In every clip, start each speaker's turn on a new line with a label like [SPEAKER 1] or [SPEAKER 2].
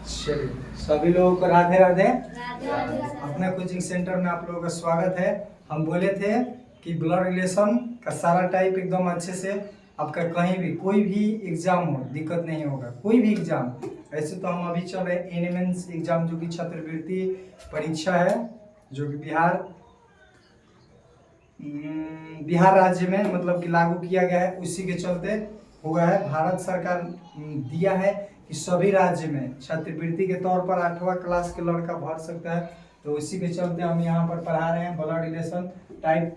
[SPEAKER 1] चलिए, सभी लोगों को राधे राधे।
[SPEAKER 2] राधे।
[SPEAKER 1] अपने कोचिंग सेंटर में आप लोगों का स्वागत है। हम बोले थे कि ब्लड रिलेशन का सारा टाइप एकदम अच्छे से आपका कहीं भी कोई भी एग्जाम हो दिक्कत नहीं होगा, कोई भी एग्जाम। ऐसे तो हम अभी चल रहे एनएमएंस एग्जाम जो कि छात्रवृत्ति परीक्षा है, जो कि बिहार राज्य में मतलब कि लागू किया गया है, उसी के चलते हुआ है। भारत सरकार दिया है कि सभी राज्य में छात्रवृत्ति के तौर पर 8वां क्लास के लड़का भर सकता है, तो इसी के चलते हम यहाँ पर पढ़ा रहे हैं। ब्लड रिलेशन टाइप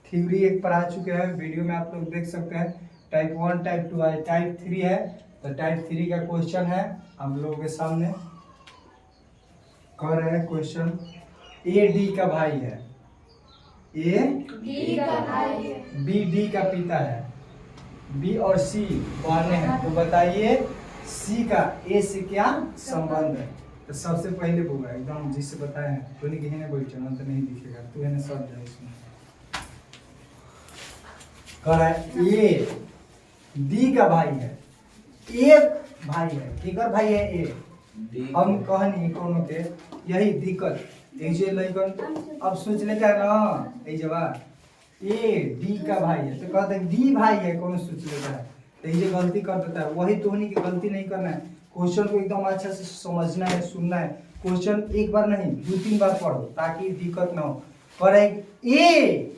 [SPEAKER 1] थ्योरी एक पढ़ा चुके हैं, वीडियो में आप लोग देख सकते हैं। टाइप 1 टाइप 2 है, टाइप 3 है। तो टाइप 3 का क्वेश्चन है हम लोगों के सामने कर रहे हैं क्वेश्चन। ए डी का भाई है, ए
[SPEAKER 2] डी का भाई है,
[SPEAKER 1] बी डी का पिता है, बी और सी बहने हैं। तो बताइए सी का ए से क्या संबंध है? तो सबसे पहले बोला एकदम जिससे बताए हैं तो नहीं कहने कोई चैनल तो नहीं दिखेगा, तू इन्हें सब जाए इसमें कर है। ए डी का भाई है, ए भाई है, किकर भाई है ए। हम कहनी कोनो के यही दिक्कत एक जे लइकन अब सोच ले का ना ए जवाब ए डी का भाई है तो कहते हैं डी भाई है, कौन सोच लेता है तो ये गलती कर देता है। वही तोहनी की गलती नहीं करना है, क्वेश्चन को एकदम अच्छा से समझना है, सुनना है। क्वेश्चन एक बार नहीं 2-3 बार पढ़ो ताकि दिक्कत ना हो। पर ए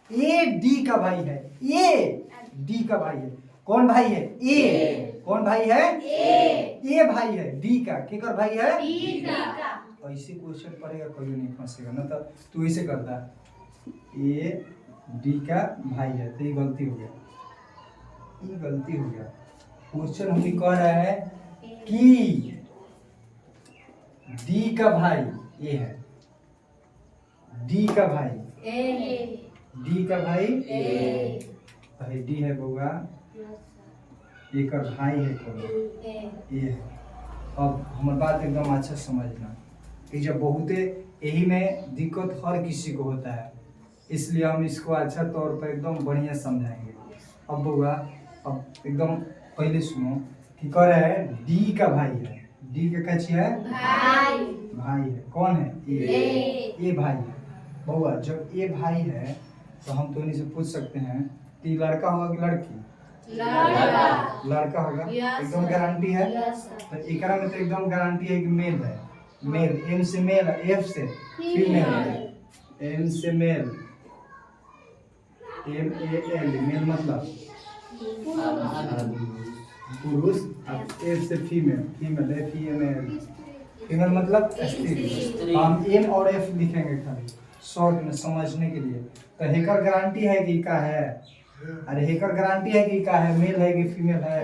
[SPEAKER 1] डी का भाई है, ए डी का भाई है। कौन भाई है? ए। कौन भाई है? ए भाई है डी का। केकर भाई है?
[SPEAKER 2] डी का।
[SPEAKER 1] ऐसे क्वेश्चन पढ़ेगा कोई नहीं फंसेगा ना, तो तू ऐसे करता ए डी का भाई है तो ये गलती हो गया, ये गलती हो गया। क्वेश्चन हम कह रहा है कि डी का भाई ये है, डी का भाई
[SPEAKER 2] ए,
[SPEAKER 1] डी का भाई
[SPEAKER 2] ए,
[SPEAKER 1] भाई डी है बउआ, एक भाई है कौन ये है। अब हमारी बात एकदम अच्छा समझना कि जब बहुते यही में दिक्कत हर किसी को होता है, इसलिए हम इसको अच्छा तौर पर एकदम बढ़िया समझाएंगे। अब बउआ अब एकदम पहले सुनो कि कह रहा है डी का भाई है, डी का कच्ची है
[SPEAKER 2] भाई,
[SPEAKER 1] भाई है। कौन है? ए भाई है। बउआ जब ए भाई है तो हम तो इन्हीं से पूछ सकते हैं कि लड़का होगा कि लड़की? लड़का होगा, एकदम गारंटी है। तो एकरा में तो एकदम गारंटी है कि मेल है, मेल। एम से मेल, एफ से फीमेल, एम से male, M A L male मतलब पुरुष, एफ से female, female F E M L, female मतलब स्त्री। हम एम और एफ लिखेंगे खाली शॉर्ट में समझने के लिए। तो हेकर गारंटी है कि का है? अरे हेकर गारंटी है कि का है, मेल है कि फीमेल है?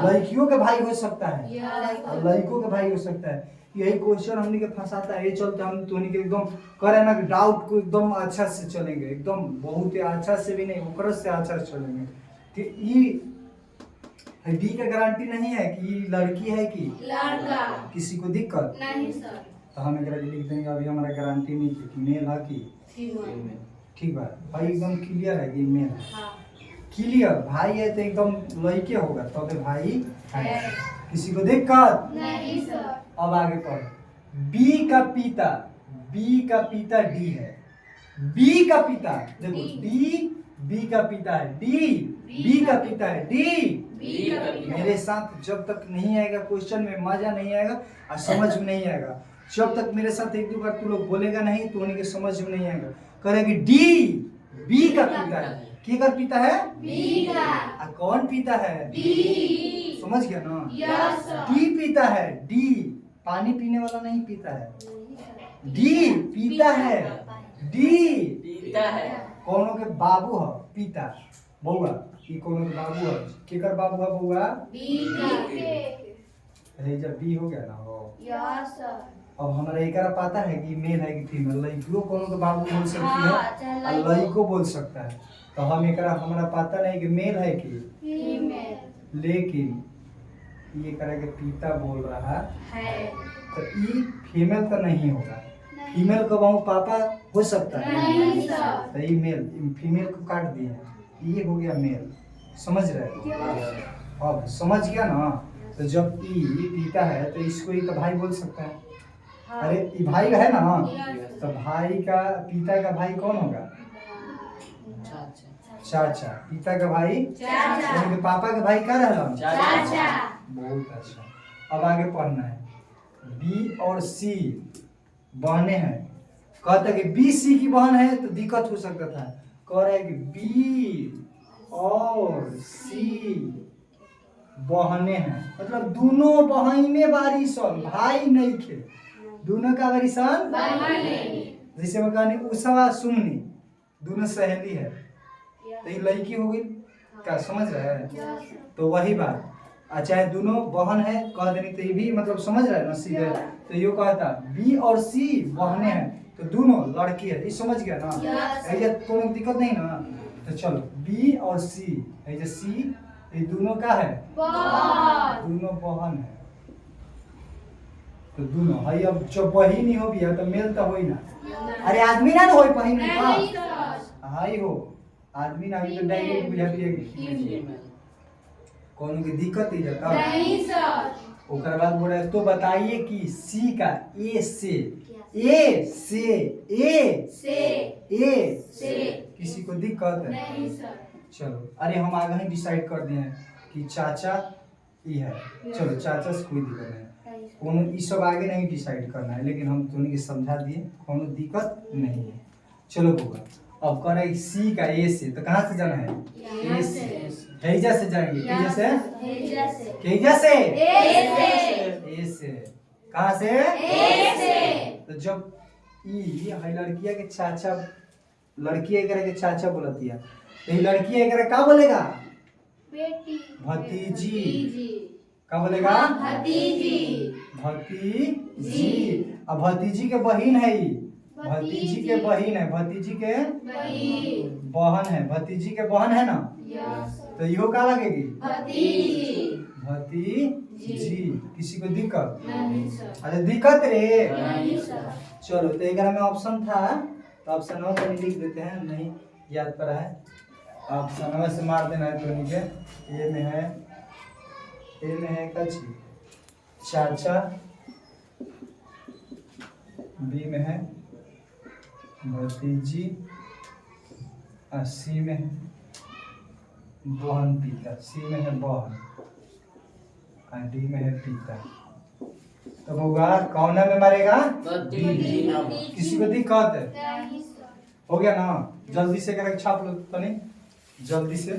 [SPEAKER 1] लड़कियों के भाई हो सकता है और लड़कों के भाई हो सकता है। यही क्वेश्चन हमने के फंसाता है, ये चलते हम तो के एकदम करे ना कि डाउट को एकदम अच्छा से चलेंगे, एकदम बहुत ही अच्छा से भी नहीं ओकर से अच्छा से चलेंगे कि ये डी का गारंटी नहीं है कि लड़की है कि
[SPEAKER 2] लड़का।
[SPEAKER 1] किसी को दिक्कत
[SPEAKER 2] नहीं सर,
[SPEAKER 1] तो हम एकरा लिख देंगे अभी हमारा गारंटी नहीं कि मेल है कि
[SPEAKER 2] फीमेल।
[SPEAKER 1] ठीक बात भाई एकदम क्लियर है कि मेल है।
[SPEAKER 2] हाँ,
[SPEAKER 1] क्लियर भाई है तो एकदम लड़के होगा तो भाई है, किसी को दिक्कत
[SPEAKER 2] नहीं सर।
[SPEAKER 1] अब आगे पढ़ो। बी का पिता, बी का पिता डी है, बी का पिता देखो डी, बी का पिता है डी, बी का पिता है डी।
[SPEAKER 2] बी का पिता।
[SPEAKER 1] मेरे साथ जब तक नहीं आएगा क्वेश्चन में मजा नहीं आएगा और समझ में नहीं आएगा। जब तक मेरे साथ 1-2 बार तू लोग बोलेगा नहीं तो उन्हें समझ में नहीं आएगा। करेगी डी बी का पिता है, किसका पिता है?
[SPEAKER 2] बी का।
[SPEAKER 1] कौन पिता है?
[SPEAKER 2] बी।
[SPEAKER 1] समझ गया ना?
[SPEAKER 2] Yes sir.
[SPEAKER 1] डी पीता है, डी पानी पीने वाला नहीं पीता है, डी पीता है, डी
[SPEAKER 2] पीता है।
[SPEAKER 1] कोनो के बाबू है पिता बउआ, ई कोनो के बाबू है, केकर बाबू है बउआ?
[SPEAKER 2] बी का।
[SPEAKER 1] अरे जब बी हो गया ना हो।
[SPEAKER 2] Yes sir.
[SPEAKER 1] अब हमारा एकरा पता है कि मेल है कि फीमेल। लड़कियों कोनो के बाबू बोल सकती
[SPEAKER 2] हाँ,
[SPEAKER 1] है
[SPEAKER 2] चाहे
[SPEAKER 1] और लड़को बोल सकता है, तो हम एकरा हमारा पता नहीं कि मेल है कि
[SPEAKER 2] फीमेल
[SPEAKER 1] लेकिन ये करा के पिता बोल रहा
[SPEAKER 2] है।
[SPEAKER 1] तो ई फीमेल तो नहीं होगा। फीमेल का बहु पापा हो सकता है
[SPEAKER 2] नहीं सर।
[SPEAKER 1] तो ये मेल, फीमेल को काट दिया, ये हो गया मेल। समझ रहे हो? अब समझ गया ना? तो जब ई पिता है तो इसको ही तो भाई बोल सकता है। अरे ये भाई है ना, तो भाई का पिता का भाई कौन होगा? चाचा। पिता का भाई
[SPEAKER 2] चाचा।
[SPEAKER 1] उनके पापा के भाई क्या रहला?
[SPEAKER 2] चाचा।
[SPEAKER 1] बहुत अच्छा। अब आगे पढ़ना है। बी और सी बहने हैं। कहता है कि बी सी की बहन है तो दिक्कत हो सकता था। कह रहा है कि बी और सी बहने हैं, मतलब दोनों बहने बारी सन, भाई नहीं थे, दोनों का बारी सन
[SPEAKER 2] बहने।
[SPEAKER 1] जैसे मैं कहनी उषा सुमनी दोनों सहेली है, तो ये लड़की हो गई। क्या समझ रहे हैं? तो वही बात, चाहे दोनों बहन है कह देनी तो ये भी मतलब समझ रहे हैं ना सीधे। तो यो कहता बी और सी बहने हैं तो दोनों लड़की है, ये समझ गया ना? ऐसे कोई दिक्कत नहीं ना। तो चलो बी और सी, ऐसे सी ये दोनों का है, दोनों बहन है। तो दोनों है, अब जो बहिन ही हो भी है तो मेल तो हो ही ना। अरे आदमी ना हो बहिन हाई हो, आदमी ना तो डायरेक्ट बुझाती है कि कौन की दिक्कत ही जाता
[SPEAKER 2] नहीं सर।
[SPEAKER 1] ओकर बाद बोल रहे तो बताइए कि सी का ए से किसी को दिक्कत है?
[SPEAKER 2] नहीं सर।
[SPEAKER 1] चलो, अरे हम आगे ही डिसाइड कर दिए हैं कि चाचा ई है। चलो चाचा से कोई दिक्कत नहीं, कोनो ई सब आगे नहीं डिसाइड करना है, लेकिन हम तुम्हें समझा दिए कोनो दिक्कत नहीं है। चलो होगा, अब कर रहे सी का ए से, तो कहाँ से जाना है? ए से, हेजा से जाएंगे। हेजा से, हेजा से, ए से, कहाँ से?
[SPEAKER 2] ए से।
[SPEAKER 1] तो जब ई है लड़किया के चाचा, लड़की एक के चाचा बोलती है, तो ये लड़की एक का बोलेगा?
[SPEAKER 2] बेटी।
[SPEAKER 1] भतीजी। क्या बोलेगा?
[SPEAKER 2] भतीजी।
[SPEAKER 1] भतीजी। अब भतीजी के बहन है ये, भतीजी के बहन है, भतीजी के बहन है, भतीजी के बहन है ना, तो यो का लगेगी? भतीजी। किसी को दिक्कत?
[SPEAKER 2] नहीं सर।
[SPEAKER 1] अरे दिक्कत रे।
[SPEAKER 2] नहीं सर।
[SPEAKER 1] चलो, तो एक में ऑप्शन था तो ऑप्शन नौ पर लिख देते हैं, नहीं याद पड़ा है, ऑप्शन नौ से मार देना है तो नीचे। ए में है कच्ची चाचा, बी में है भतीजी, और सी में है बहन पिता। सी में है बहन और डी में है पिता। तो होगा कौन में मारेगा? किसी को दिक्कत है?
[SPEAKER 2] नहीं सर।
[SPEAKER 1] हो गया ना? जल्दी से करके छाप लो तो नहीं, जल्दी से।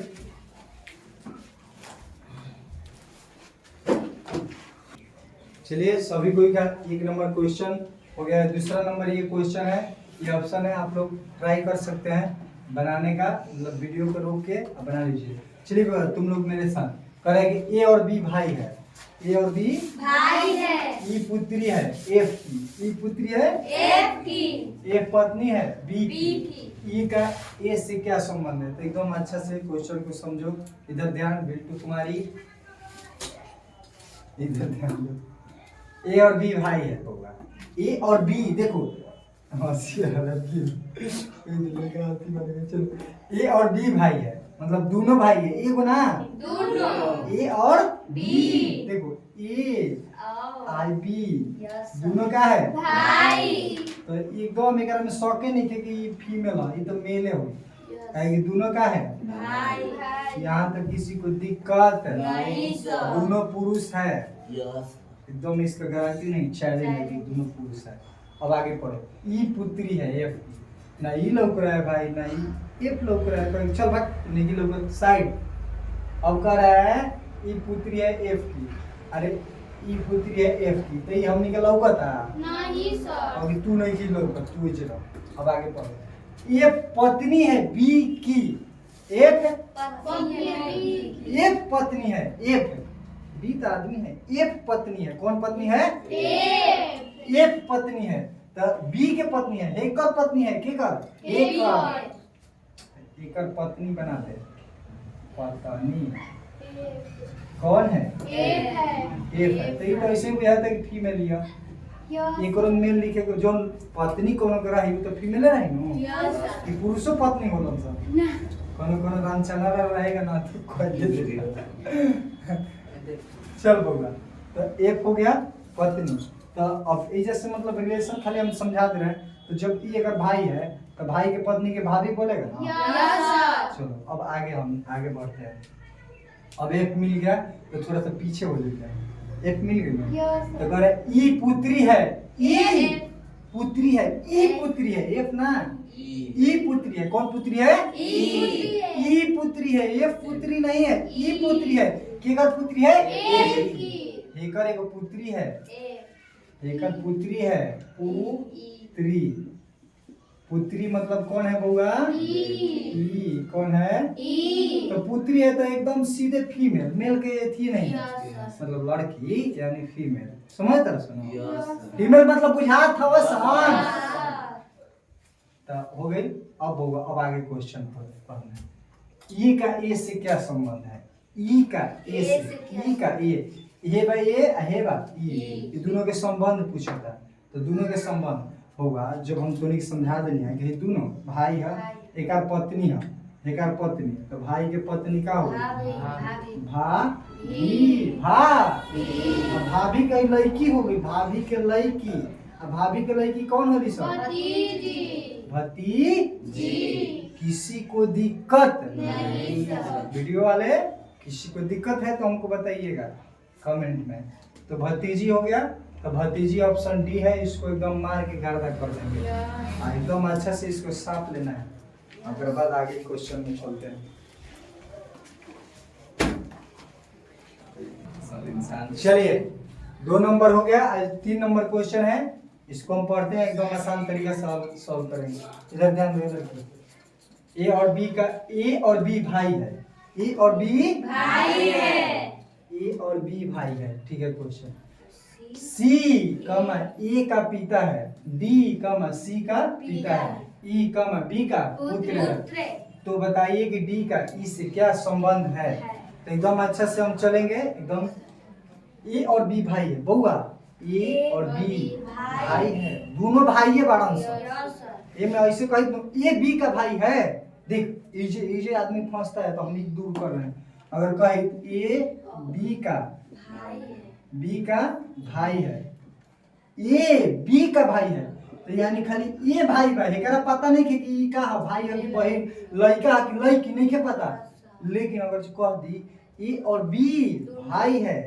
[SPEAKER 1] चलिए, सभी कोई का एक नंबर क्वेश्चन हो गया। दूसरा नंबर ये क्वेश्चन है, ये ऑप्शन है, आप लोग ट्राई कर सकते हैं बनाने का, मतलब वीडियो को रोक के बना लीजिए। चलिए तुम लोग मेरे साथ करेंगे। ए और बी भाई है, ए और बी
[SPEAKER 2] भाई है।
[SPEAKER 1] ई पुत्री है एफ की, ई पुत्री है
[SPEAKER 2] एफ की।
[SPEAKER 1] एफ पत्नी है बी
[SPEAKER 2] बी
[SPEAKER 1] की।
[SPEAKER 2] की।
[SPEAKER 1] ई का ए से क्या संबंध है? तो एकदम अच्छा से क्वेश्चन को समझो। इधर ध्यान, बिल्टू कुमारी इधर ध्यान दो। ए और बी भाई है, होगा ए और बी। देखो हंसी आ रही है, चलो ए और बी भाई है, मतलब दोनों भाई है। ए को ना
[SPEAKER 2] दोनों।
[SPEAKER 1] ए और
[SPEAKER 2] बी।
[SPEAKER 1] देखो ए आई बी
[SPEAKER 2] यस
[SPEAKER 1] दोनों का है
[SPEAKER 2] भाई।
[SPEAKER 1] तो एकदम एक में शौके नहीं थे कि फीमेल है, ये तो मेल हो, कि दोनों का है
[SPEAKER 2] भाई।
[SPEAKER 1] यहाँ तक किसी को दिक्कत
[SPEAKER 2] नहीं सर।
[SPEAKER 1] दोनों पुरुष है, एकदम इसका गारंटी नहीं, चैलेंज है कि दोनों पुरुष है। अब आगे पढ़ो। ई पुत्री है एफ की, ना ई लौक रहा है भाई, ना ई एफ लौक रहा है, चल भाग नहीं लौक साइड। अब कह रहा है ई पुत्री है एफ की, अरे ई पुत्री है एफ की, तो ये हमने के लौका था
[SPEAKER 2] नहीं सर।
[SPEAKER 1] अभी तू नहीं की लौका, तू ही चलो। अब आगे पढ़ो। ये पत्नी है बी की, एफ
[SPEAKER 2] पत्नी है बी।
[SPEAKER 1] एफ पत्नी है, एफ बी तो आदमी है, एफ पत्नी है। कौन पत्नी है?
[SPEAKER 2] एफ।
[SPEAKER 1] एफ पत्नी है, तो बी के पत्नी है, एकर पत्नी है, केकर? एकर। एकर पत्नी बना दे, पत्नी कौन है?
[SPEAKER 2] एफ है।
[SPEAKER 1] एफ है, तो ये तो ऐसे भी आता है कि फीमेल लिया, एक और मेल लिखे को जो पत्नी कोनो करा है तो फीमेल रही नो,
[SPEAKER 2] यस
[SPEAKER 1] कि पुरुषो पत्नी होलन सब, कोनो कोनो रामचंद्र रहेगा ना तो कोई दे। चल होगा। तो एक हो गया पत्नी। तो अब ये से मतलब रिलेशन खाली हम समझा दे रहे हैं। तो जब ये अगर भाई है तो भाई के पत्नी के भाभी बोलेगा ना।
[SPEAKER 2] Yes sir.
[SPEAKER 1] चलो अब हम आगे बढ़ते हैं। अब एक मिल गया तो थोड़ा सा पीछे हो जाते हैं। एक मिल गया
[SPEAKER 2] यस
[SPEAKER 1] तो कह रहे ई पुत्री है। ई
[SPEAKER 2] F।
[SPEAKER 1] पुत्री है। ई पुत्री है। एफ ना ई पुत्री है। कौन पुत्री है? ई पुत्री है। एफ पुत्री नहीं है, ई पुत्री है। केकर पुत्री है?
[SPEAKER 2] एफ की।
[SPEAKER 1] हेकर एगो पुत्री है।
[SPEAKER 2] एफ।
[SPEAKER 1] हेकर पुत्री है। पुत्री। पुत्री मतलब कौन है बउआ? ई। कौन है?
[SPEAKER 2] ई।
[SPEAKER 1] तो पुत्री है तो एकदम सीधे फीमेल। मेल के थी नहीं
[SPEAKER 2] Yes, sir.
[SPEAKER 1] मतलब लड़की यानी फीमेल। समझ तरह सुनो।
[SPEAKER 3] Yes, sir.
[SPEAKER 1] फीमेल मतलब बुझात था वह समान।
[SPEAKER 2] Yes, sir.
[SPEAKER 1] तो हो गई। अब होगा अब आगे क्वेश्चन पढ़ना। ई का ए से क्या संबंध है? ई का ए से। ई का ए हे बा ए हे बा ई। ये दोनों के संबंध पूछा था। तो दोनों के संबंध होगा जब हम तोनी के समझा देनी है कि ये दोनों भाई है। एक पत्नी है। एक पत्नी तो भाई के पत्नी का होगी भाभी। भाभी के लड़की हो गई। भाभी के लड़की। भाभी के लड़की कौन होगी सब? भतीजी। किसी को दिक्कत
[SPEAKER 2] नहीं सर।
[SPEAKER 1] वीडियो वाले किसी को दिक्कत है तो हमको बताइएगा कमेंट में। तो भतीजी हो गया। तो भतीजी ऑप्शन डी है। इसको एकदम मार के गर्दा कर देंगे। एकदम अच्छा से इसको साफ लेना है। अगर बाद आगे क्वेश्चन में चलते हैं। चलिए 2 नंबर हो गया। आज 3 नंबर क्वेश्चन है। इसको हम पढ़ते हैं एकदम आसान तरीका से सॉल्व करेंगे। इधर ध्यान दो। इधर ए और बी का ए और बी भाई है। ए और बी
[SPEAKER 2] भाई है।
[SPEAKER 1] ए और बी भाई है। ठीक है। क्वेश्चन सी कमा ए का पिता है। डी कमा सी का पिता है। ई कमा बी का पुत्र है। तो बताइए कि डी का ई से क्या संबंध है? तो एकदम अच्छा से हम चलेंगे। एकदम ए और बी भाई है बउआ। ए और बी भाई है। दोनों भाई है बारन सब। ये मैं ऐसे कही ए बी का भाई है। देख ये आदमी फंसता है तो हम दूर कर रहे हैं। अगर कहे ए बी का बी का भाई है। ए बी का भाई है तो यानी खाली ये भाई भाई एकरा पता नहीं कि ई का भाई है कि बहन लड़का कि लड़की नहीं के पता। लेकिन अगर कह दी ए और बी भाई है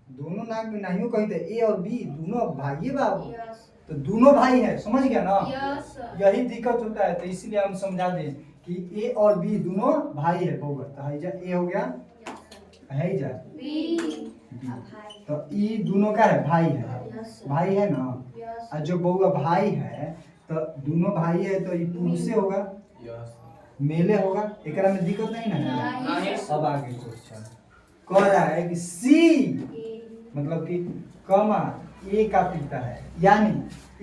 [SPEAKER 1] दोनों नाक में नहीं कही थे ए और बी दोनों भाई बाबू। तो दोनों भाई है। समझ गया ना? यही दिक्कत होता है। तो इसलिए हम समझा दें कि ए और बी दोनों भाई है बउआ। तो हैजा ए हो गया हैजा बी। तो ई दोनों का है भाई है। भाई है ना? और जो बउआ भाई है तो दोनों भाई है तो ये पुरुषे होगा मेले होगा। एकरा में दिक्कत नहीं ना? अब आगे क्वेश्चन कह रहा है कि सी मतलब कि कमा ए का पिता है यानी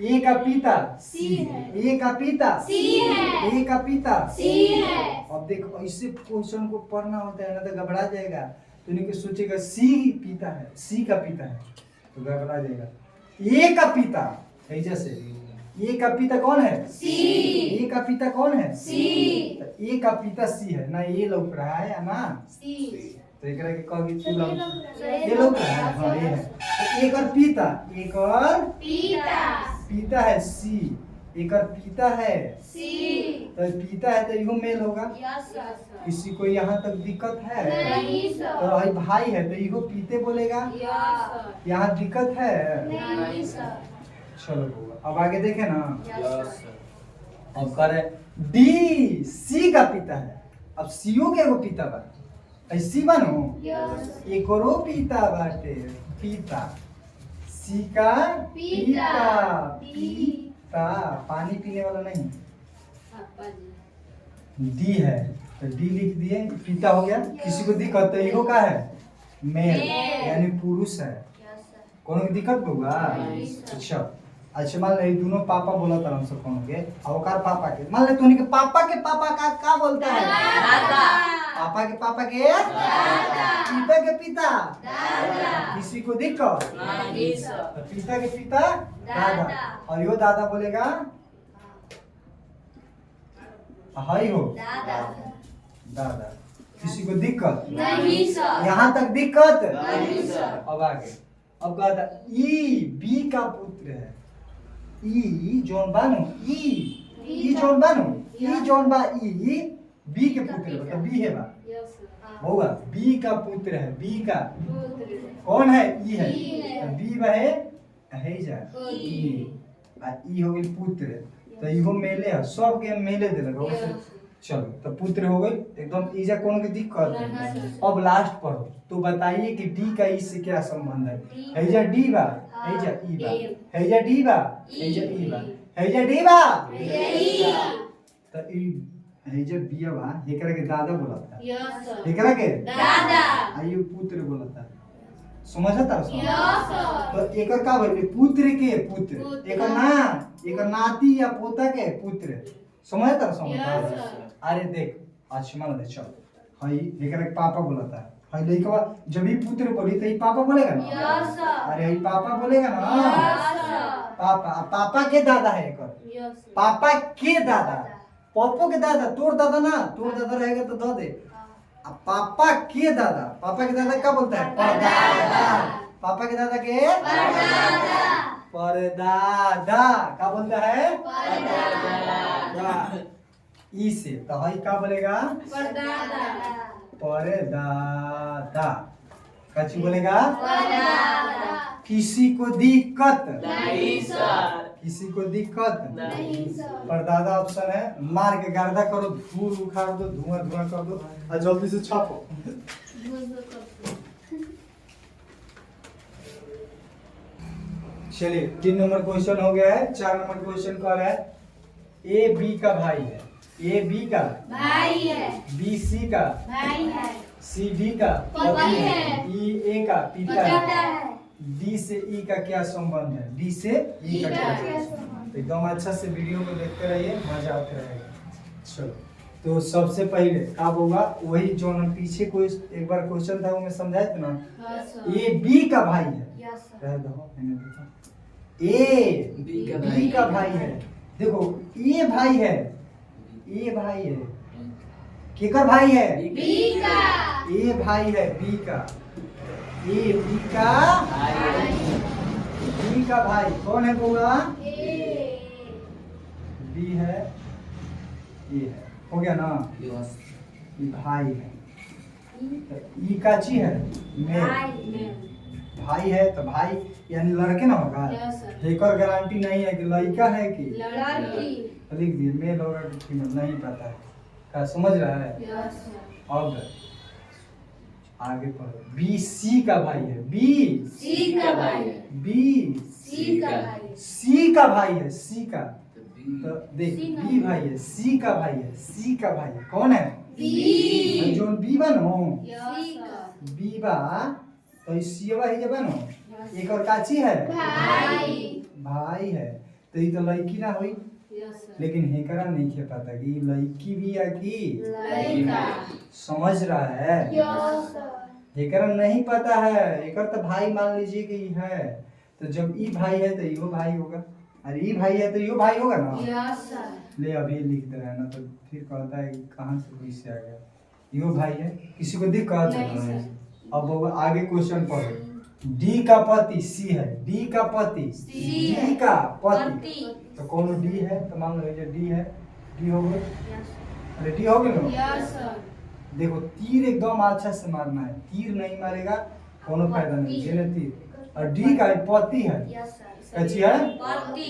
[SPEAKER 1] ए का पिता सी है। ए का पिता सी है। ए का पिता सी है। अब देखो ऐसे क्वेश्चन को पढ़ना होता है ना तो घबरा जाएगा। तो इनके सोचेगा सी पिता है सी का पिता है तो घबरा जाएगा। ए का पिता ऐसे से ए का पिता कौन है? सी। ए का पिता कौन है? सी। तो ए का पिता सी है ना? ये लौक रहा है या ना? सी। तो एकरा के कह के ये लौक रहा है। हां ये है। तो एकर पिता पिता है सी। एकर पिता है सी। तो पिता है तो इहो मेल होगा। किसी को यहाँ तक दिक्कत है?
[SPEAKER 2] नहीं सर।
[SPEAKER 1] तो भाई भाई है तो इहो पीते बोलेगा। यहाँ दिक्कत है?
[SPEAKER 2] नहीं सर।
[SPEAKER 1] चलो अब आगे देखे ना। अब करे डी सी का पिता है। अब सीओ के एगो पिता बा सी बनो एकरो पिता बाटे पिता सी का पिता पानी पीने वाला नहीं डी है तो डी लिख दिए पिता हो गया। किसी को दिक्कत तो इहो का है मेल यानी पुरुष है। कोनो की दिक्कत होगा? अच्छा अच्छा मान ले दोनों पापा बोला था हमसे कौन के अवकार पापा के मान ले तूने के पापा का बोलता है दादा। पापा के दादा। पिता के पिता दादा। किसी को दिक्कत नहीं सर। तो पिता के पिता दादा और यो दादा बोलेगा हाई हो दादा। किसी को दिक्कत
[SPEAKER 2] नहीं सर।
[SPEAKER 1] यहाँ तक दिक्कत
[SPEAKER 2] नहीं सर।
[SPEAKER 1] अब आगे अब कहता ई बी का पुत्र है ई जोन बानो ई जोन बानो ई जोन बा ई बी के पुत्र है मतलब बी है बा होगा बी का पुत्र है बी का कौन है ई है तो बी है जा ई आ ई हो गई पुत्र तो इहो मेले है सब के मेले दे लगा चलो तो पुत्र हो गई एकदम ईजा कौन की दिक्कत है अब लास्ट पढ़ो तो बताइए कि डी का ई से क्या संबंध है हैजा डी बा हैजा ई बा हैजा डी बा हैजा ई बा हैजा डी बा तो ई हैजा बिया बा एकरा के दादा बोलता
[SPEAKER 2] यस सर।
[SPEAKER 1] एकरा के
[SPEAKER 2] दादा।
[SPEAKER 1] आयु पुत्र बोलता समझता
[SPEAKER 2] यस सर।
[SPEAKER 1] तो एकर का भइले पुत्र के पुत्र एकर नाती या पोता के पुत्र समझता
[SPEAKER 2] Yes, sir.
[SPEAKER 1] अरे देख अच्छा मान ले चल हई एकरा के पापा बोलता है हई लइकवा जब भी पुत्र बोली तो ई पापा बोलेगा ना
[SPEAKER 2] Yes, sir.
[SPEAKER 1] अरे हई पापा बोलेगा ना
[SPEAKER 2] Yes, sir.
[SPEAKER 1] पापा के दादा है एकर
[SPEAKER 2] यस सर।
[SPEAKER 1] पापा के दादा पप्पो के दादा तोर दादा ना तोर दादा रहेगा तो दो दे अब पापा के दादा क्या बोलता है परदादा पापा के दादा के परदादा क्या बोलता है परदादा ई से तो हई क्या बोलेगा
[SPEAKER 2] परदादा।
[SPEAKER 1] परदादा कच्ची बोलेगा
[SPEAKER 2] परदादा।
[SPEAKER 1] किसी को दिक्कत
[SPEAKER 2] नहीं सर।
[SPEAKER 1] किसी को दिक्कत
[SPEAKER 2] नहीं सर।
[SPEAKER 1] परदादा ऑप्शन है मार के गर्दा करो धूल उखाड़ दो धुआं कर दो और जल्दी से छापो चलिए 3 नंबर क्वेश्चन हो गया है 4 नंबर क्वेश्चन कह रहा है ए बी का भाई है ए बी का
[SPEAKER 2] भाई है।
[SPEAKER 1] बी सी का
[SPEAKER 2] भाई है।
[SPEAKER 1] सी डी का
[SPEAKER 2] पति है।
[SPEAKER 1] ई ए का पिता
[SPEAKER 2] पिता
[SPEAKER 1] है
[SPEAKER 2] है।
[SPEAKER 1] डी से ई का क्या संबंध है डी से ई का क्या संबंध है एकदम अच्छा से वीडियो को देखते रहिए मजा आते रहेगा चलो तो सबसे पहले क्या होगा वही जो हम पीछे कोई एक बार क्वेश्चन था वो मैं समझाया था ना
[SPEAKER 2] यस सर।
[SPEAKER 1] ए बी का भाई है
[SPEAKER 2] यस सर।
[SPEAKER 1] रह दो मैंने देखा ए बी का भाई है देखो ए भाई है केकर भाई है
[SPEAKER 2] बी का।
[SPEAKER 1] ए भाई है बी का ए बी का बी का भाई कौन है बोला
[SPEAKER 2] ए।
[SPEAKER 1] बी है ए है हो गया ना ये भाई है तो ई का ची है मेल
[SPEAKER 2] भाई।
[SPEAKER 1] भाई है तो भाई यानी लड़के ना होगा
[SPEAKER 2] यस सर।
[SPEAKER 1] एकर गारंटी नहीं है कि लड़का है कि
[SPEAKER 2] लड़की।
[SPEAKER 1] लिख दिए मेल होगा कि फीमेल नहीं पता है क्या समझ रहा है
[SPEAKER 2] यस सर।
[SPEAKER 1] अब आगे पढ़ो बी सी का भाई है बी
[SPEAKER 2] सी का भाई है।
[SPEAKER 1] बी
[SPEAKER 2] सी का भाई है।
[SPEAKER 1] सी का भाई है सी का तो देख
[SPEAKER 2] सी का
[SPEAKER 1] बी भाई है सी का भाई है सी का भाई है कौन है
[SPEAKER 2] बी।
[SPEAKER 1] जोन बी बनो
[SPEAKER 2] सी का
[SPEAKER 1] बी बा तो सीवा ही जब बनो एक और काची है
[SPEAKER 2] भाई।
[SPEAKER 1] भाई है तो ये तो लड़की ना हुई
[SPEAKER 2] यस सर।
[SPEAKER 1] लेकिन हेकरा नहीं खे पता कि लड़की भी है कि
[SPEAKER 2] लड़का।
[SPEAKER 1] समझ रहा है
[SPEAKER 2] यस सर।
[SPEAKER 1] एकरा नहीं पता है एकर तो भाई मान लीजिए कि ई है तो जब ई भाई है तो इहो भाई होगा अरे ई भाई है तो इहो भाई होगा ना
[SPEAKER 2] यस सर।
[SPEAKER 1] ले अभी लिख दे रहा है ना तो फिर कहता है कि कहाँ से कोई से आ गया इहो भाई है किसी को दिक्कत
[SPEAKER 2] नहीं
[SPEAKER 1] है
[SPEAKER 2] सर।
[SPEAKER 1] अब आगे क्वेश्चन पढ़ो डी का पति सी है डी का पति
[SPEAKER 2] सी
[SPEAKER 1] डी
[SPEAKER 2] है।
[SPEAKER 1] का पति
[SPEAKER 2] पति।
[SPEAKER 1] तो कौन डी है तो मान लो ये डी है डी हो गया
[SPEAKER 2] यस सर।
[SPEAKER 1] अरे डी हो गया ना
[SPEAKER 2] यस सर।
[SPEAKER 1] देखो तीर एकदम अच्छा से मारना है तीर नहीं मारेगा कोनो फायदा नहीं जेने तीर और डी का पति है
[SPEAKER 2] यस सर।
[SPEAKER 1] कच्ची है
[SPEAKER 2] पति।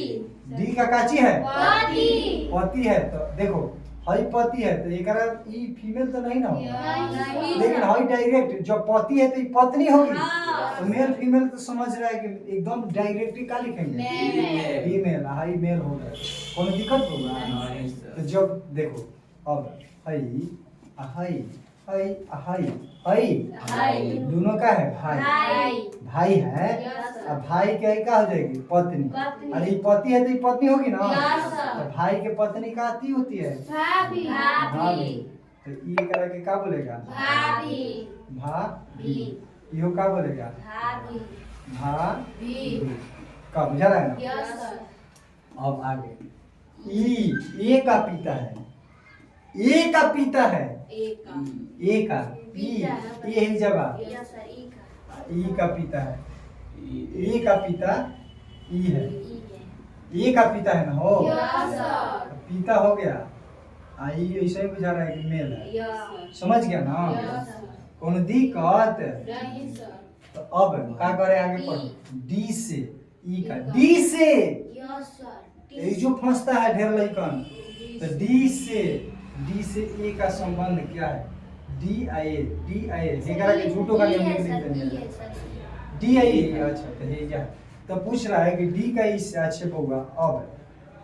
[SPEAKER 1] डी का काची है
[SPEAKER 2] पति।
[SPEAKER 1] पति है तो देखो हई पति है तो एकरा ई फीमेल तो नहीं ना होगा
[SPEAKER 2] नहीं
[SPEAKER 1] लेकिन
[SPEAKER 2] सर।
[SPEAKER 1] हई डायरेक्ट जब पति है तो ई पत्नी होगी
[SPEAKER 2] हाँ।
[SPEAKER 1] तो मेल फीमेल तो समझ रहा है कि एकदम डायरेक्ट ही का लिखेंगे
[SPEAKER 2] मेल।
[SPEAKER 1] फीमेल हाई मेल होगा कोनो दिक्कत होगा तो जब देखो अब हई हई हई हई हई
[SPEAKER 2] हाय।
[SPEAKER 1] दोनों का है भाई
[SPEAKER 2] भाई।
[SPEAKER 1] भाई है
[SPEAKER 2] Yes, sir.
[SPEAKER 1] अब भाई क्या क्या हो जाएगी पत्नी
[SPEAKER 2] पत्नी।
[SPEAKER 1] अरे ये पति है तो ये पत्नी होगी ना
[SPEAKER 2] Yes, sir.
[SPEAKER 1] तो भाई के पत्नी का आती होती है
[SPEAKER 2] भाभी। भाभी।
[SPEAKER 1] तो ये करा के क्या बोलेगा
[SPEAKER 2] भाभी।
[SPEAKER 1] भाभी
[SPEAKER 2] भी।
[SPEAKER 1] इहो क्या बोलेगा
[SPEAKER 2] भाभी।
[SPEAKER 1] भाभी
[SPEAKER 2] भी।
[SPEAKER 1] का बुझा रहा है ना
[SPEAKER 2] यस सर।
[SPEAKER 1] अब आगे ई ए का पिता है ए का पिता है,
[SPEAKER 2] एक का
[SPEAKER 1] ए का पी ए ही जगह
[SPEAKER 2] यस सर ई का
[SPEAKER 1] ई का पिता है, ए का पिता ई है,
[SPEAKER 2] ई है
[SPEAKER 1] ए का पिता है ना हो,
[SPEAKER 2] यस सर
[SPEAKER 1] पिता हो गया। आई ऐसे ही बुझा रहा है कि मेल है,
[SPEAKER 2] यस
[SPEAKER 1] समझ गया ना।
[SPEAKER 2] यस सर
[SPEAKER 1] कौन दिक्कत
[SPEAKER 2] नहीं सर
[SPEAKER 1] तो अब क्या करे आगे पढ़ो, डी से ई का डी से
[SPEAKER 2] यस सर
[SPEAKER 1] ये जो फंसता है ढेर लइकन, तो डी से ए का संबंध क्या है, डी आई एकरा के झूठो का नियम लिख देंगे डी आई। अच्छा तो ये क्या है? तो पूछ रहा है कि डी का इससे अच्छे होगा। अब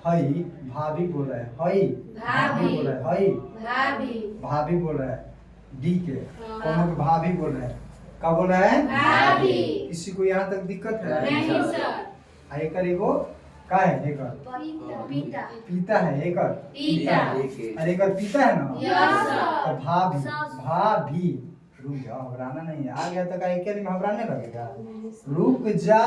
[SPEAKER 1] हई भाभी बोल रहा है, हई
[SPEAKER 2] भाभी
[SPEAKER 1] बोल रहा है, हई भाभी बोल रहा है डी के, कोनो के भाभी बोल रहा है, क्या बोल रहा है
[SPEAKER 2] भाभी।
[SPEAKER 1] किसी को यहाँ तक दिक्कत है?
[SPEAKER 2] नहीं सर
[SPEAKER 1] आ एकर एगो का है, एकर
[SPEAKER 2] पिता
[SPEAKER 1] पिता है, एकर
[SPEAKER 2] पिता
[SPEAKER 1] अरे एकर पिता है ना,
[SPEAKER 2] यस सर
[SPEAKER 1] तो भाभी रुक जा, घबराना नहीं है, आ गया तो का एक दिन घबराने लगेगा, रुक जा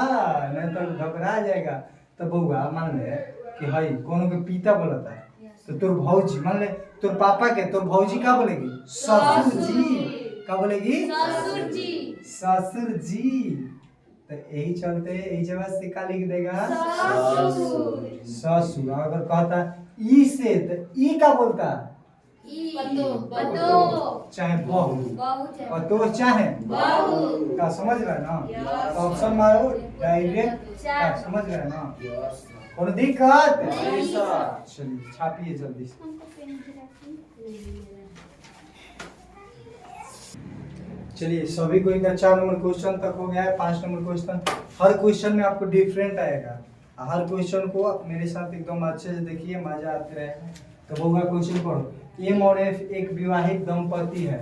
[SPEAKER 1] नहीं तो घबरा जाएगा। तो बउआ मान ले कि हई कोनो के पिता बोलता है, तो तोर भौजी मान ले तोर पापा के तोर भौजी का बोलेगी ससुर जी, का बोलेगी
[SPEAKER 2] ससुर जी
[SPEAKER 1] ससुर जी। तो यही चलते यही जगह से का लिख देगा
[SPEAKER 2] ससुर
[SPEAKER 1] ससुर। अगर कहता ई से तो ई का बोलता
[SPEAKER 2] पतो
[SPEAKER 1] चाहे बहू,
[SPEAKER 2] बहु
[SPEAKER 1] पतो चाहे
[SPEAKER 2] बहु
[SPEAKER 1] का, समझ रहा है ना। तो ऑप्शन मारो डायरेक्ट का, समझ रहा है ना, और दिक्कत
[SPEAKER 2] नहीं सर।
[SPEAKER 1] चलिए छापिए जल्दी से। चलिए सभी को इनका 4 नंबर क्वेश्चन तक हो गया है। 5 नंबर क्वेश्चन, हर क्वेश्चन में आपको डिफरेंट आएगा, हर क्वेश्चन को आप मेरे साथ एकदम अच्छे से देखिए, मजा आते रहेगा। तो बहुआ क्वेश्चन पढ़ो, एम और एफ एक विवाहित दंपति है,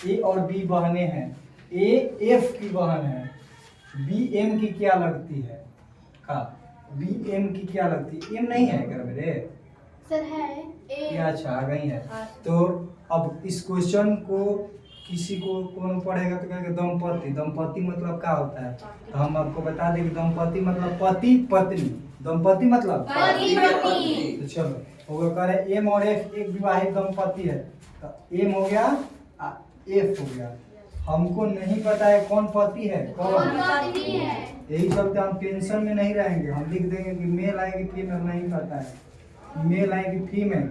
[SPEAKER 1] ए और बी बहनें हैं, ए एफ की बहन है, बी एम की क्या लगती है, का बी एम की क्या लगती है, एम नहीं है क्या मेरे
[SPEAKER 2] सर है
[SPEAKER 1] ये, अच्छा आ गई है। तो अब इस क्वेश्चन को किसी को कौन पढ़ेगा तो कहेगा दंपति, दंपति मतलब क्या होता है, तो हम आपको बता दें कि दंपति मतलब पति पत्नी, दंपति मतलब
[SPEAKER 2] पति पत्नी।
[SPEAKER 1] तो चलो होगा कह रहे एम और एफ एक विवाहित दंपति है, तो एम हो गया एफ हो गया। हमको नहीं पता है कौन पति है कौन,
[SPEAKER 2] पत्नी है।
[SPEAKER 1] यही चलते हम टेंशन में नहीं रहेंगे, हम लिख देंगे कि मेल आएगी फीमेल नहीं पता है, मेल आएगी फीमेल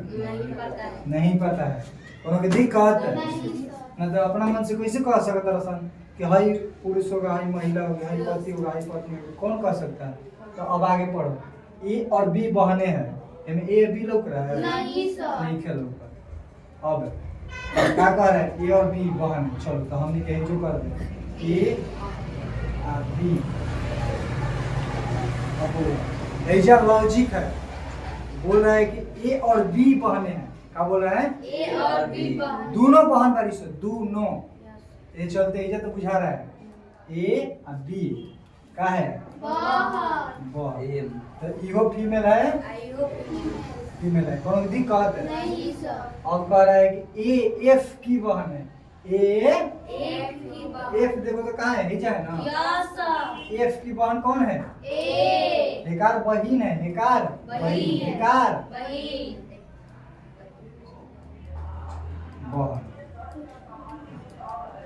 [SPEAKER 1] नहीं पता है, कोनो के दिक्कत न तो अपना मन से कैसे कह सकता रसन कि हई पुरुष होगा, हई महिला होगी, हई पति होगा, हई पत्नी होगी, कौन कह सकता है। तो अब आगे पढ़ो, ए और बी बहने हैं, इनमें ए बी लोग रहा है
[SPEAKER 2] नहीं सर,
[SPEAKER 1] नहीं खेल अब क्या कह रहा है, ए और बी बहन है। चलो तो हमने कहीं जो कर दे ए और बी, अब ऐसा लॉजिक है, बोल रहा है कि ए और बी बहने हैं, क्या बोल रहा है
[SPEAKER 2] ए और बी बहन
[SPEAKER 1] दोनों बहन बारिश है, दोनों ये चलते इधर तो बुझा रहा है ए और बी का है
[SPEAKER 2] बहन,
[SPEAKER 1] तो इहो फीमेल है,
[SPEAKER 2] आयो
[SPEAKER 1] फीमेल है, कोनो दिक्कत है।
[SPEAKER 2] नहीं सर,
[SPEAKER 1] अब कह रहा है कि ए एफ की बहन है, ए
[SPEAKER 2] एफ की बहन
[SPEAKER 1] एफ देखो तो कहाँ है, नीचे है ना,
[SPEAKER 2] यस सर,
[SPEAKER 1] एफ की बहन कौन है,
[SPEAKER 2] ए
[SPEAKER 1] हेकार बहिन है, हेकार
[SPEAKER 2] बहिन है।
[SPEAKER 1] हेकार
[SPEAKER 2] बहन
[SPEAKER 1] बहन,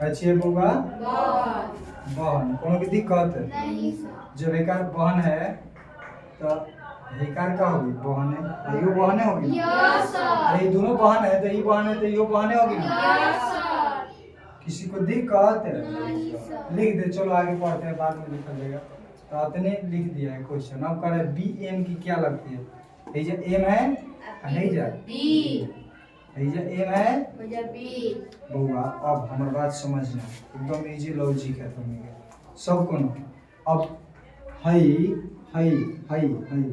[SPEAKER 1] अच्छी होगा
[SPEAKER 2] बहन
[SPEAKER 1] बहन, कोनो की दिक्कत है।
[SPEAKER 2] नहीं सर,
[SPEAKER 1] जब हेकार बहन है तो हेकार का होगी बहन है, और यो बहने होगी,
[SPEAKER 2] यस सर,
[SPEAKER 1] अरे ये दोनों बहन है तो ये बहन है तो यो बहने होगी ना।
[SPEAKER 2] यस सर,
[SPEAKER 1] किसी को दिक्कत है
[SPEAKER 2] नहीं सर,
[SPEAKER 1] लिख दे, चलो आगे पढ़ते हैं, बाद में लिखा जाएगा। तो आपने लिख दिया है क्वेश्चन। अब कह रहे बी एम की क्या लगती है, ये जो एम है नहीं जा,
[SPEAKER 2] बी
[SPEAKER 1] ये जो एम है
[SPEAKER 2] मुझे बी
[SPEAKER 1] बउआ, अब हमारी बात समझना, एकदम इजी लॉजिक है तुम्हें सबको ना। अब हई हई हई हई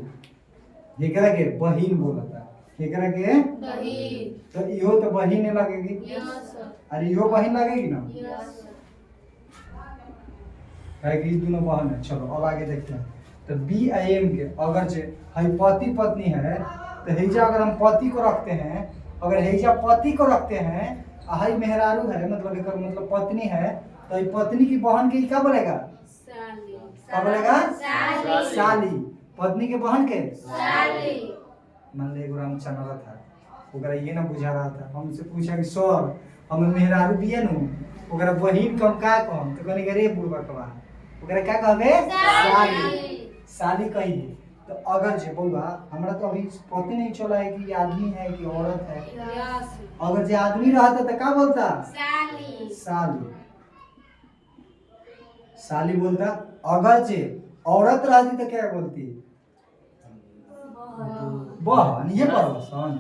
[SPEAKER 1] हेकरा के बहिन बोलता है, हेकरा के
[SPEAKER 2] बहन,
[SPEAKER 1] तो इहो तो बहिन लगेगी,
[SPEAKER 2] यस सर,
[SPEAKER 1] अरे इहो बहिन लगेगी ना,
[SPEAKER 2] यस सर,
[SPEAKER 1] है कि दोनों बहन है। चलो अब आगे देखते हैं। तो बी आई एम के अगर जे हई पति पत्नी है, तो हेजा अगर हम पति को रखते हैं, अगर हेजा पति को रखते हैं, हई मेहरारू है मतलब एकर मतलब पत्नी है, तो ये पत्नी की बहन के क्या बोलेगा,
[SPEAKER 2] साली,
[SPEAKER 1] क्या बोलेगा
[SPEAKER 2] साली,
[SPEAKER 1] साली, पत्नी के बहन के
[SPEAKER 2] साली,
[SPEAKER 1] मान ले एगो रामचंद्र था, ओकरा ये ना बुझा रहा था। हमसे पूछा कि सर हम मेहरारू बिया नु ओकरा बहिन कम का कम तो कहने के रे बुढ़वा कबा ओकरा क्या कहबे साली साली कहिए। तो अगर जे बउआ हमरा तो अभी पता नहीं चला है कि ये आदमी है कि औरत है।
[SPEAKER 2] यस
[SPEAKER 1] अगर जे आदमी रहता तो क्या बोलता
[SPEAKER 2] साली
[SPEAKER 1] साली साली बोलता। अगर जे औरत रहती तो क्या बोलती बहन ये परसन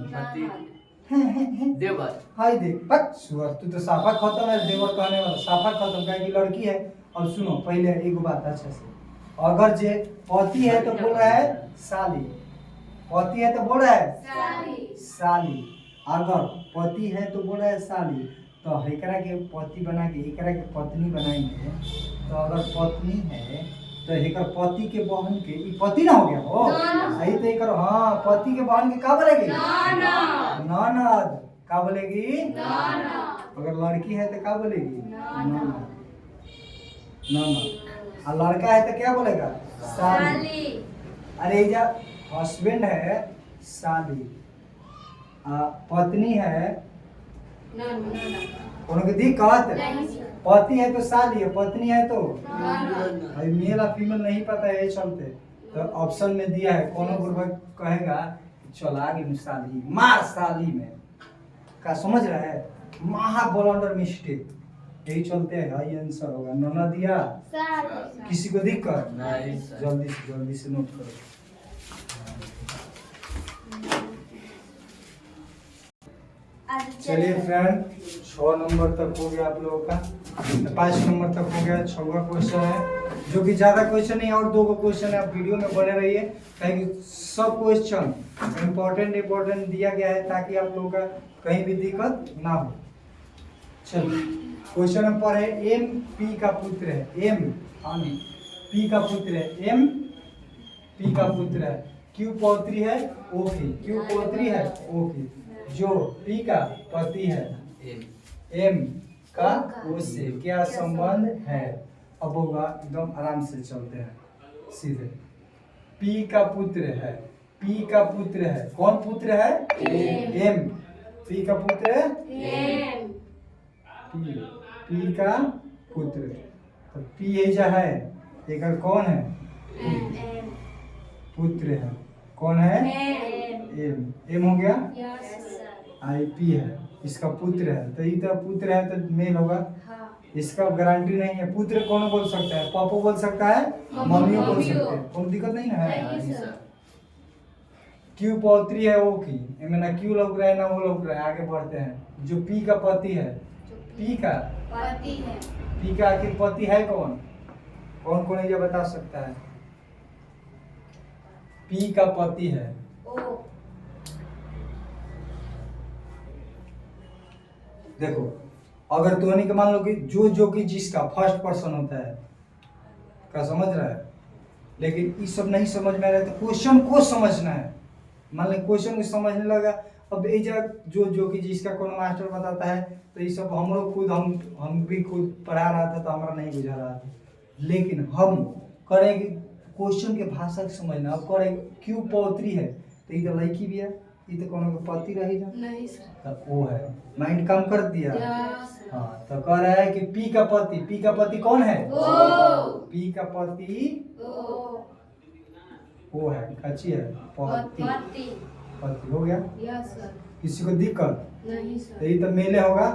[SPEAKER 3] देवर
[SPEAKER 1] हाय देख बक सुअर तू तो साफा खत्म है देवर कहने वाला साफा खत्म काहे की लड़की है। अब सुनो पहले एक बात अच्छे से अगर जे पति है तो बोल रहा है साली पति है तो बोल रहा है
[SPEAKER 2] साली
[SPEAKER 1] साली अगर पति है तो बोल रहा है साली। तो एकरा के पति बना के एकरा के पत्नी बनाएंगे। तो अगर पत्नी है तो एकर पति के बहन के ई पति ना हो गया हो सही तो एकर हाँ पति के बहन के का बोलेगी ननद का बोलेगी अगर लड़की है तो क्या बोलेगी ननद ननद और लड़का है तो क्या बोलेगा साली। अरे जब हस्बैंड है साली पत्नी है उनकी दिक्कत पति है तो साली है पत्नी है तो अभी मेल और फीमेल नहीं पता है ये चलते। तो ऑप्शन में दिया है कोनो गुरुवा कहेगा चला गई साली मार साली में का समझ रहा है महा ब्लंडर मिस्टेक यही चलते हैं यही आंसर होगा नोना दिया किसी को दिक्कत
[SPEAKER 3] नहीं
[SPEAKER 1] जल्दी से नोट करो। चलिए फ्रेंड 6 नंबर तक हो गया आप लोगों का 5 नंबर तक हो गया 6वां क्वेश्चन है जो कि ज़्यादा क्वेश्चन नहीं और 2 क्वेश्चन है। आप वीडियो में बने रहिए ताकि सब क्वेश्चन इम्पोर्टेंट दिया गया है ताकि आप लोगों का कहीं भी दिक्कत ना हो। चलिए क्वेश्चन नंबर है एम पी का पुत्र है एम पी का पुत्र है एम पी का पुत्र है क्यू पौत्री है ओ की क्यू पौत्री है ओ की जो पी का पति है एम का ओ से क्या संबंध है। अब होगा एकदम आराम से चलते हैं सीधे पी का पुत्र है पी का पुत्र है कौन पुत्र है एम पी का पुत्र है पी का पुत्र तो पी ऐसा है एक कौन है पुत्र है कौन है एम हो गया आई पी है इसका पुत्र है तो ये तो पुत्र है तो मेल होगा। इसका गारंटी नहीं है पुत्र कौन बोल सकता है पापा बोल सकता है मम्मी बोल सकते हैं कोई दिक्कत नहीं ना है। क्यू पौत्री है वो की इनमें ना क्यू लग रहा है ना वो लग रहा है। आगे बढ़ते हैं जो पी का पति है पी का
[SPEAKER 2] पति है
[SPEAKER 1] पी का आखिर पति है कौन कौन कौन ये बता सकता है पी का पति है
[SPEAKER 2] ओ
[SPEAKER 1] देखो अगर तो नहीं मान लो कि जो कि जिसका फर्स्ट पर्सन होता है क्या समझ रहा है लेकिन ये सब नहीं समझ में आ रहा है तो क्वेश्चन को समझना है। मान लो क्वेश्चन को समझने लगा अब जो कि जिसका कौन मास्टर बताता है तो ये सब हम लोग खुद हम भी खुद पढ़ा रहा था तो हमारा नहीं बुझा रहा था लेकिन हम करेंगे क्वेश्चन के भाषा को समझना। अब करेंगे क्यों पौत्री है तो ये तो लड़की भी है ये तो कोनो के पति रही जा
[SPEAKER 2] नहीं सर
[SPEAKER 1] तो वो है माइंड कम कर दिया
[SPEAKER 2] यस
[SPEAKER 1] हाँ तो कह रहा है कि पी का पति कौन है पी का पति वो है कच्ची है पति
[SPEAKER 2] पति
[SPEAKER 1] पति हो गया।
[SPEAKER 2] यस सर
[SPEAKER 1] किसी को दिक्कत
[SPEAKER 2] नहीं
[SPEAKER 1] तो
[SPEAKER 2] सर
[SPEAKER 1] ये तो मेल होगा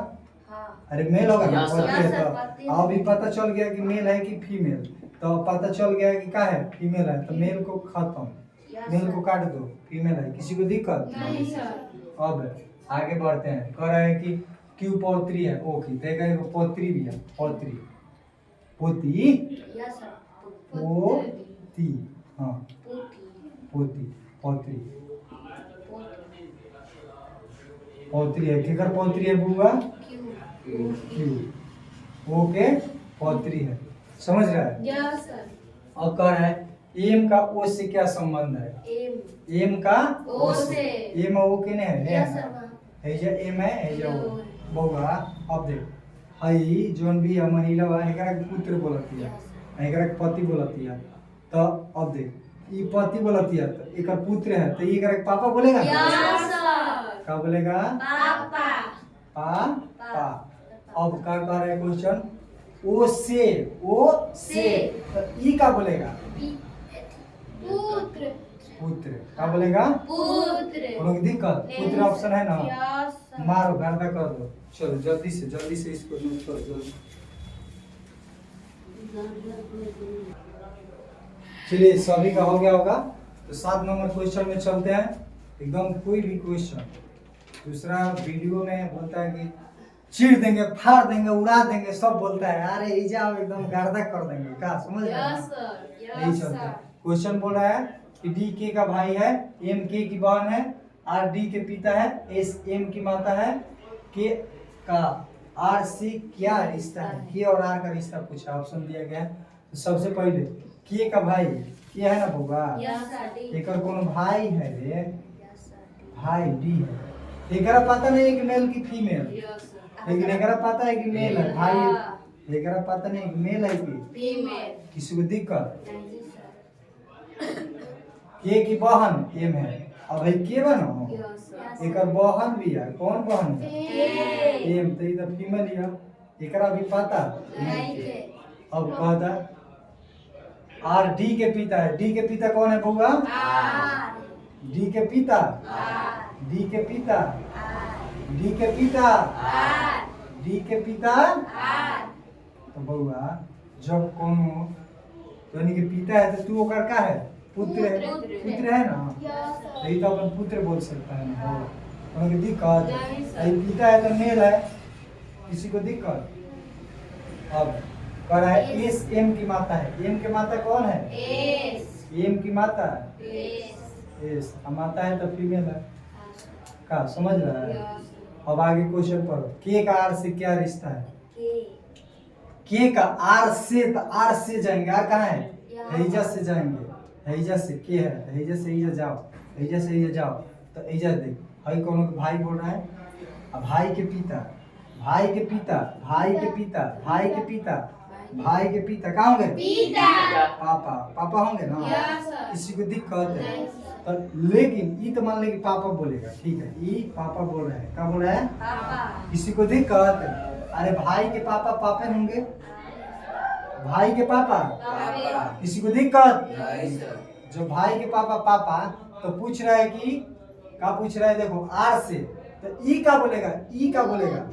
[SPEAKER 2] हाँ
[SPEAKER 1] अरे मेल होगा ना
[SPEAKER 3] Yes,
[SPEAKER 1] पति
[SPEAKER 2] sir.
[SPEAKER 1] है
[SPEAKER 2] पति
[SPEAKER 1] तो अभी पता चल गया कि मेल है कि फीमेल तो पता चल गया कि क्या है फीमेल है तो मेल को खत्म मेल को काट दो फीमेल है किसी को दिक्कत
[SPEAKER 2] नहीं सर
[SPEAKER 1] अब आगे बढ़ते हैं कह रहा है कि क्यू पौत्री है ओ की देखा है पौत्री भी है पौत्री पोती
[SPEAKER 2] यस सर
[SPEAKER 1] पोती हाँ पोती पौत्री पौत्री है केकर पौत्री है बुआ क्यू ओके पौत्री है समझ रहा है।
[SPEAKER 2] यस सर
[SPEAKER 1] अब कह रहा है एम का ओ से क्या संबंध है एम का
[SPEAKER 2] ओ से
[SPEAKER 1] एम ओ के ने है
[SPEAKER 2] यस सर
[SPEAKER 1] है जे एम है जे ओ बउआ अब देख हई जोन भी है महिला बा एकरा के पुत्र बोलती है एकरा के पति बोलती है तो अब देख ई पति बोलती है तो एकर पुत्र है तो एकरा के पापा बोलेगा ना
[SPEAKER 2] यस सर
[SPEAKER 1] क्या बोलेगा?
[SPEAKER 2] पापा।
[SPEAKER 1] पापा। अब क्या कह रहे हैं क्वेश्चन? ओ से तो ई क्या बोलेगा?
[SPEAKER 2] पुत्र।
[SPEAKER 1] पुत्र। क्या बोलेगा?
[SPEAKER 2] पुत्र।
[SPEAKER 1] कोनो की दिक्कत? पुत्र ऑप्शन है ना?
[SPEAKER 2] Yes sir.
[SPEAKER 1] मारो गर्दा कर दो। चलो जल्दी से इसको नोट करो जल्दी। चलिए सभी का हो गया होगा। तो 7 नंबर क्वेश्चन में चलते हैं। एकदम कोई भी क्वेश्चन दूसरा वीडियो में बोलता है कि चीर देंगे, फाड़ देंगे, उड़ा देंगे, सब बोलता है अरे इजा एकदम गर्दा कर देंगे। क्या समझ रहे हैं?
[SPEAKER 2] Yes sir.
[SPEAKER 1] यही
[SPEAKER 2] यस
[SPEAKER 1] चलता है।
[SPEAKER 2] सर।
[SPEAKER 1] क्वेश्चन बोल रहा है कि डी के का भाई है, एम के की बहन है, आर डी के पिता है, एस एम की माता है, के का आर से क्या रिश्ता है? के और आर का रिश्ता पूछा, ऑप्शन दिया गया है। तो सबसे पहले के का भाई के है ना बउआ?
[SPEAKER 2] Yes sir.
[SPEAKER 1] एकर कोनो भाई है रे?
[SPEAKER 2] Yes sir.
[SPEAKER 1] भाई डी है। एकरा पता नहीं है कि मेल की फीमेल,
[SPEAKER 2] यस सर।
[SPEAKER 1] लेकिन एकरा पता है कि मेल है भाई। एकरा पता नहीं कि मेल है कि
[SPEAKER 2] फीमेल।
[SPEAKER 1] किसी को दिक्कत?
[SPEAKER 2] नहीं सर।
[SPEAKER 1] के की बहन एम है। अब भाई के बनो
[SPEAKER 2] यस सर।
[SPEAKER 1] एकर बहन भी है। कौन बहन है?
[SPEAKER 2] ए।
[SPEAKER 1] एम। तो इधर फीमेल ही है। एकरा भी पता
[SPEAKER 2] नहीं के।
[SPEAKER 1] अब कहता आर डी के पिता है। डी के पिता कौन है बउआ?
[SPEAKER 2] आर।
[SPEAKER 1] डी के पिता,
[SPEAKER 2] आर।
[SPEAKER 1] डी के पिता,
[SPEAKER 2] आर।
[SPEAKER 1] डी के पिता,
[SPEAKER 2] आर।
[SPEAKER 1] डी के पिता।
[SPEAKER 2] आर।
[SPEAKER 1] तो बउआ जब कोनो यानी कि पिता है तो तू ओकर का है? पुत्र है। पुत्र है ना?
[SPEAKER 2] Yes sir.
[SPEAKER 1] यही तो अपन पुत्र बोल सकता है ना। कोनो की दिक्कत?
[SPEAKER 2] नहीं सर।
[SPEAKER 1] यही पिता है तो मेल है, किसी को दिक्कत? अब कह रहा है एस एम की माता है। एम की माता कौन है?
[SPEAKER 2] एस।
[SPEAKER 1] एम की माता
[SPEAKER 2] एस।
[SPEAKER 1] एस। माता है तो फीमेल है। का समझ रहा है?
[SPEAKER 2] यस।
[SPEAKER 1] अब आगे क्वेश्चन पढ़ो। के का आर से क्या रिश्ता है?
[SPEAKER 2] के।
[SPEAKER 1] के का आर से, तो आर से जाएंगे। आर कहाँ है?
[SPEAKER 2] यहाँ।
[SPEAKER 1] हैजा से जाएंगे। हैजा से के है तो हैजा से हैजा जाओ, हैजा से हैजा जाओ। तो हैजा देख भाई कोनो के भाई बोल रहा है। अब भाई के पिता, भाई के पिता, भाई के पिता, भाई के पिता, भाई के पिता कहाँ होंगे?
[SPEAKER 2] पिता।
[SPEAKER 1] पापा। पापा होंगे ना?
[SPEAKER 2] Yes sir.
[SPEAKER 1] किसी को दिक्कत है?
[SPEAKER 2] नहीं सर।
[SPEAKER 1] तो लेकिन ई तो मान ले कि पापा बोलेगा, ठीक है, ई पापा बोल रहे हैं। क्या बोल रहा है?
[SPEAKER 2] पापा।
[SPEAKER 1] किसी को दिक्कत? अरे भाई के पापा पापे होंगे। भाई के पापा
[SPEAKER 2] पापा।
[SPEAKER 1] किसी को दिक्कत?
[SPEAKER 3] नहीं सर।
[SPEAKER 1] जो भाई के पापा पापा तो पूछ रहा है कि क्या पूछ रहा है? देखो आर से तो ई का बोलेगा? ई का बोलेगा?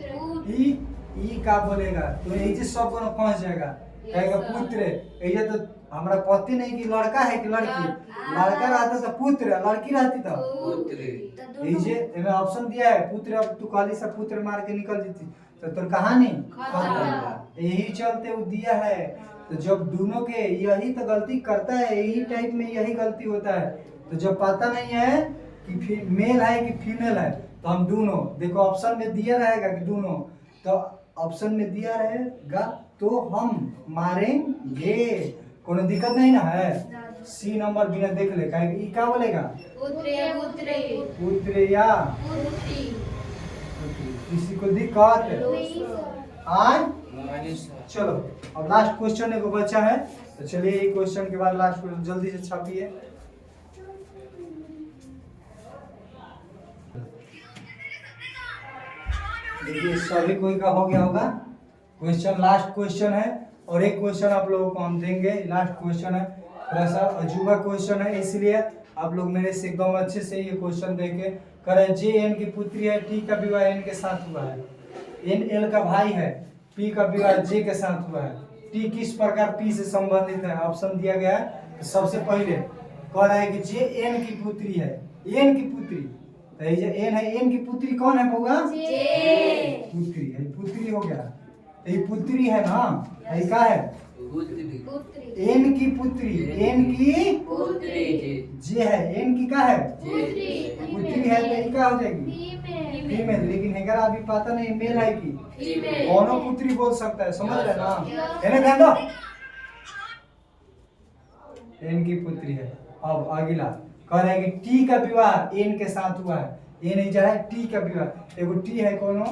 [SPEAKER 1] ई का बोलेगा? तो यही से सब को पहुंच जाएगा। कहेगा पुत्र। यही तो हमारा पति नहीं कि लड़का है कि लड़की? लड़का रहता तो पुत्र, लड़की रहती तो
[SPEAKER 3] पुत्र।
[SPEAKER 1] यही जे एमे ऑप्शन दिया है पुत्र। अब तू काली सा पुत्र मार के निकल जीती तो तोर कहानी खत्म। यही चलते वो दिया है। तो जब दोनों के यही तो गलती करता है, यही टाइप में यही गलती होता है। तो जब पता नहीं है कि मेल है कि फीमेल है तो हम दोनों देखो ऑप्शन में दिया रहेगा कि दोनों, तो ऑप्शन में दिया रहेगा तो हम मारेंगे। कोनो दिक्कत नहीं ना है? सी नंबर बिना देख ले कहे ई क्या बोलेगा?
[SPEAKER 2] पुत्र। पुत्री।
[SPEAKER 1] पुत्र या
[SPEAKER 2] पुत्री।
[SPEAKER 1] पुत्री। किसी को दिक्कत? हाँ
[SPEAKER 3] नहीं सर।
[SPEAKER 1] चलो अब लास्ट क्वेश्चन एगो बचा है। तो चलिए ये क्वेश्चन के बाद लास्ट क्वेश्चन जल्दी से छापिए। देखिए सभी कोई का हो गया होगा। क्वेश्चन लास्ट क्वेश्चन है और एक क्वेश्चन आप लोगों को हम देंगे। लास्ट क्वेश्चन है, थोड़ा सा अजूबा क्वेश्चन है, इसलिए आप लोग मेरे से एकदम अच्छे से ये क्वेश्चन देंगे। करें जे एन की पुत्री है, टी का विवाह एन के साथ हुआ है, एन एल का भाई है, पी का विवाह जे के साथ हुआ है, टी किस प्रकार पी से संबंधित है? ऑप्शन दिया गया है। तो सबसे पहले कह रहा है कि जे एन की पुत्री है। एन की पुत्री तो ये जो एन है, एन की पुत्री कौन है बउआ?
[SPEAKER 2] जे।
[SPEAKER 1] पुत्री है। पुत्री हो गया तो ये पुत्री है ना? ये क्या है?
[SPEAKER 3] पुत्री।
[SPEAKER 2] पुत्री।
[SPEAKER 1] एन की पुत्री, एन की
[SPEAKER 2] पुत्री।
[SPEAKER 1] जे है, एन की क्या है?
[SPEAKER 2] पुत्री।
[SPEAKER 1] पुत्री है तो ये क्या हो जाएगी?
[SPEAKER 2] फीमेल।
[SPEAKER 1] फीमेल। लेकिन हेगरा अभी पता नहीं मेल है कि
[SPEAKER 2] फीमेल।
[SPEAKER 1] कौनो पुत्री बोल सकता है, समझ रहे ना? एने ध्यान दो। एन की पुत्री है। अब अगला कह रहे हैं कि टी का विवाह एन के साथ हुआ है। एन ही है, टी का विवाह एगो टी है कोनो,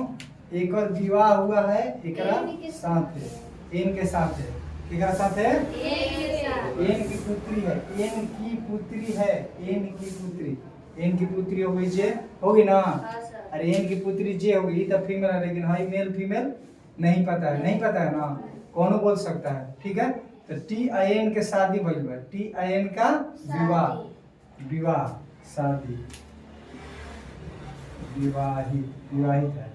[SPEAKER 1] एक और विवाह हुआ है एकरा साथ है, एन के साथ है। केकरा साथ है? एन की पुत्री है। एन की पुत्री है। एन की पुत्री, एन की पुत्री हो गई जे, होगी ना?
[SPEAKER 2] हाँ सर।
[SPEAKER 1] अरे एन की पुत्री जे होगी तो फीमेल है, लेकिन हाई मेल फीमेल नहीं पता है, नहीं पता है ना, कौन बोल सकता है। ठीक है, तो टी आई एन के शादी भइल बा, टी आई एन का विवाह, विवाह शादी, विवाहित, विवाहित है।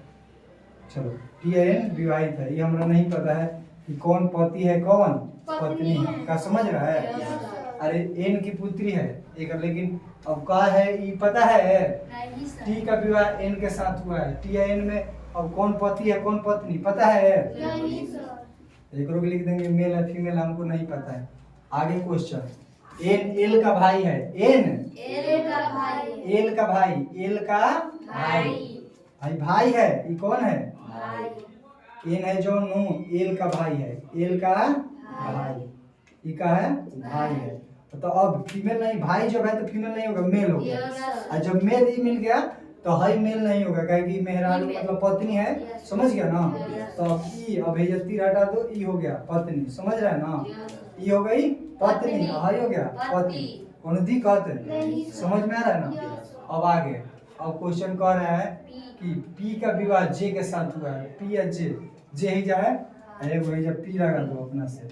[SPEAKER 1] चलो टी आई एन विवाहित है, ये हमरा नहीं पता है कि कौन पति है कौन पत्नी है, का समझ रहा है। अरे एन की पुत्री है एक, लेकिन अब का है ये पता है।
[SPEAKER 2] नहीं सर।
[SPEAKER 1] टी का विवाह एन के साथ हुआ है, टी आई एन में अब कौन पति है कौन पत्नी पता है।
[SPEAKER 2] नहीं सर।
[SPEAKER 1] एक रोग लिख देंगे, मेल है फीमेल हमको नहीं पता है। आगे क्वेश्चन, एन एल का भाई है, एन
[SPEAKER 2] एल का भाई।
[SPEAKER 1] एल का भाई, एल का
[SPEAKER 2] भाई।
[SPEAKER 1] भाई भाई है, ये कौन है।
[SPEAKER 2] भाई।
[SPEAKER 1] एन है जो नो, एल का भाई है, एल का भाई, ये का है भाई है। तो अब फीमेल नहीं, भाई जब है तो फीमेल नहीं होगा, मेल होगा। और जब मेल ही मिल गया तो हाई मेल नहीं होगा, क्योंकि मेहरारू मतलब पत्नी है, समझ गया ना। तो अब ई, अब ये तीर हटा दो, ई हो गया पत्नी, समझ रहा है ना, ई हो गई पत्नी, हाई हो गया पति, कौन दिक्कत है, समझ में आ रहा है ना। अब आगे, अब क्वेश्चन कह रहा है कि पी का विवाह जे के साथ हुआ है, पी या जे ही जाए, एगो ही जब पी लगा दो अपना से,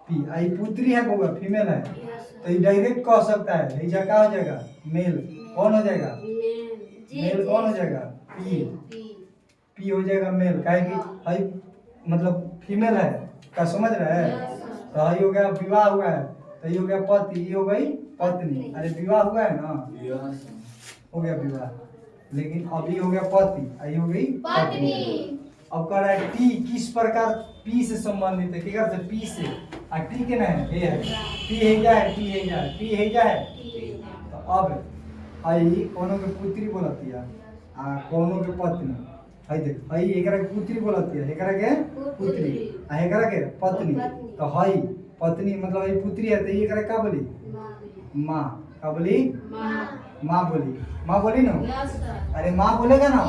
[SPEAKER 1] पी आई पुत्री है बउआ, फीमेल है, तो ये डायरेक्ट कह सकता है, हिजा क्या हो जाएगा मेल, कौन हो जाएगा मेल, कौन हो जाएगा पी, पी हो जाएगा मेल, काहे कि हाई मतलब फीमेल है, का समझ रहा है। तो हाई हो गया विवाह हुआ है, तो ये हो गया पति, ये हो गई पत्नी। अरे विवाह हुआ है ना, हो गया विवाह, लेकिन अभी हो गया पति, आई हो गई पत्नी। अब कह रहा है टी किस प्रकार पी से संबंधित है, क्या करते पी से, आ टी के ना है, ये है पी है क्या है, टी है क्या है, पी है क्या है। तो अब आई कोनो के पुत्री बोलती है, आ कोनो के पत्नी, हई देख हई एकरा के पुत्री बोलती है, एकरा के पुत्री, आ एकरा के पत्नी। तो हई पत्नी मतलब हई पुत्री है, तो ये एकरा का बोली माँ, का बोली माँ बोली, माँ बोली ना। अरे माँ बोलेगा ना,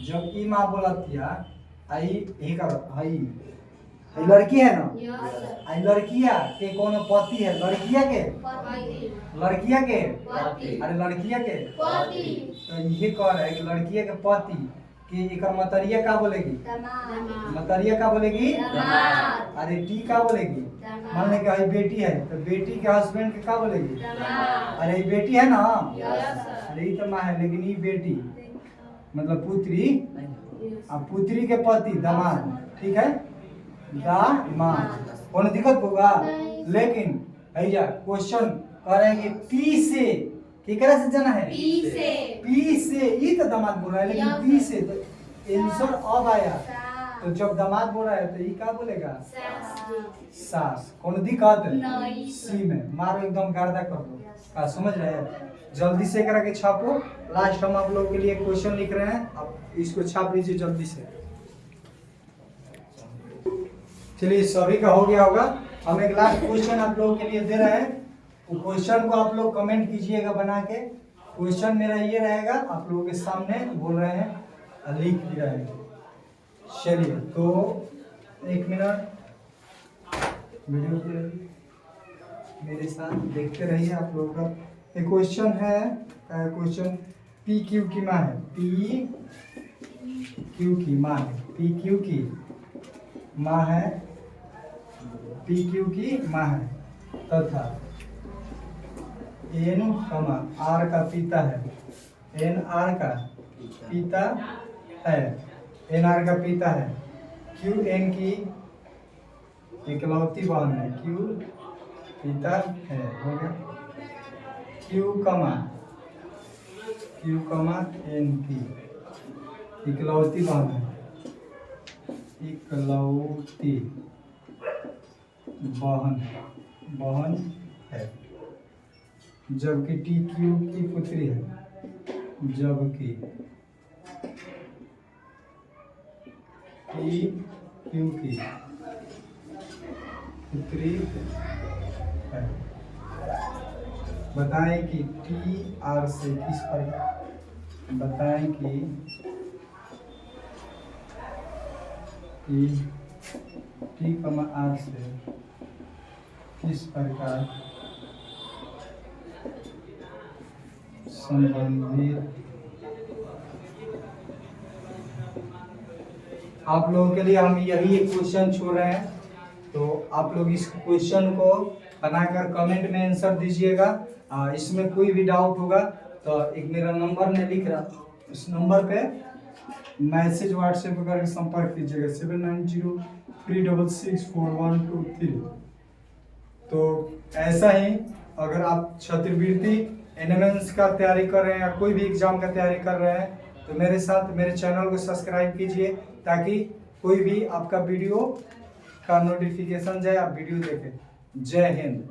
[SPEAKER 1] जब ई माँ बोलती है, आई ही कर हई लड़की है ना, आई लड़किया के कोनो पति है, लड़किया के, लड़किया के, अरे लड़किया के, तो ये कह रहा है कि लड़किया के पति कि एकर मतरिया का बोलेगी, मतरिया का बोलेगी, अरे टी का बोलेगी। मान ले कि हई बेटी है, तो बेटी के हस्बैंड के का बोलेगी, अरे ये बेटी है ना, अरे ये तो माँ है, लेकिन ये बेटी मतलब पुत्री, अब पुत्री के पति दामाद, ठीक है दामाद, कौन दिक्कत होगा। लेकिन भैया क्वेश्चन कह रहे हैं कि पी से केकरा से जाना है, पी से ये तो दामाद बोल रहा है, लेकिन पी से तो आंसर अब आया, तो जब दामाद बोल रहा है तो ये क्या बोलेगा सास, कौन दिक्कत सी में मारो एकदम गर्दा कर दो, का समझ रहे हैं। जल्दी से करा के छापो, लास्ट हम आप लोग के लिए क्वेश्चन लिख रहे हैं, अब इसको छाप लीजिए जल्दी से। चलिए सभी का हो गया होगा, हम एक लास्ट क्वेश्चन आप लोगों के लिए दे रहे हैं, वो क्वेश्चन को आप लोग कमेंट कीजिएगा बना के। क्वेश्चन मेरा ये रहेगा, आप लोगों के सामने बोल रहे हैं, लिख भी रहे हैं। चलिए तो एक मिनट वीडियो के मेरे साथ देखते रहिए आप लोगों का। एक क्वेश्चन है, क्वेश्चन पी क्यू की माँ है, पी क्यू की माँ है, पी क्यू की माँ है, पी क्यू की माँ है, तथा एन कमा आर का पिता है, एन आर का पिता है, एन आर का पिता है, क्यू एन की इकलौती बहन है, क्यू पिता है, हो गया। क्यू कमा एन की इकलौती बहन है, इकलौती बहन है, जबकि टी क्यू की पुत्री है, जबकि टी क्यू की पुत्री है। बताएं कि टी आर से किस प्रकार, बताएं कि टी कमा आर से किस प्रकार संबंधित आप लोगों के लिए हम यही एक क्वेश्चन छोड़ रहे हैं, तो आप लोग इस क्वेश्चन को बनाकर कमेंट में आंसर दीजिएगा। इसमें कोई भी डाउट होगा तो एक मेरा नंबर में लिख रहा, उस नंबर पे मैसेज व्हाट्सएप करके संपर्क कीजिएगा 7903664123। तो ऐसा ही अगर आप छात्रवृत्ति एनएमएंस का तैयारी कर रहे हैं या कोई भी एग्जाम का तैयारी कर रहे हैं तो मेरे साथ मेरे चैनल को सब्सक्राइब कीजिए, ताकि कोई भी आपका वीडियो का नोटिफिकेशन जाए, आप वीडियो देखें। जय हिंद।